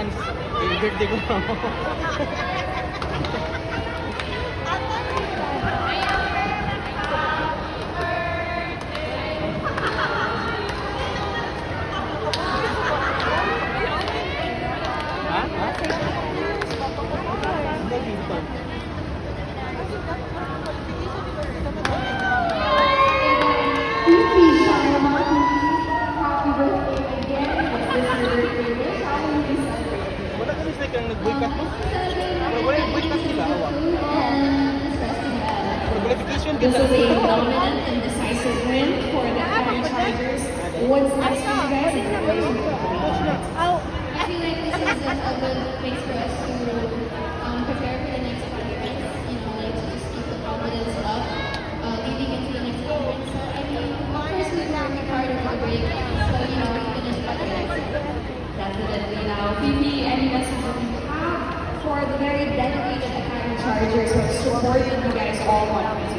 advance. Yung birthday ko na. Wala ka rin kang nag-boycott mo? Pero wala yung boycott sila, awa. For qualification, This kita. is a dominant and decisive win for the Fire Chargers. What's next for you guys? I feel like this is a good place for us to prepare for the next conference. You know, like to just keep the confidence up leading into the next conference. So I mean, of course we work hard on the break, so you know we finish better next year. Definitely. Now, PP, any message that you have for the very dedicated Fire Chargers who have supported you guys all month?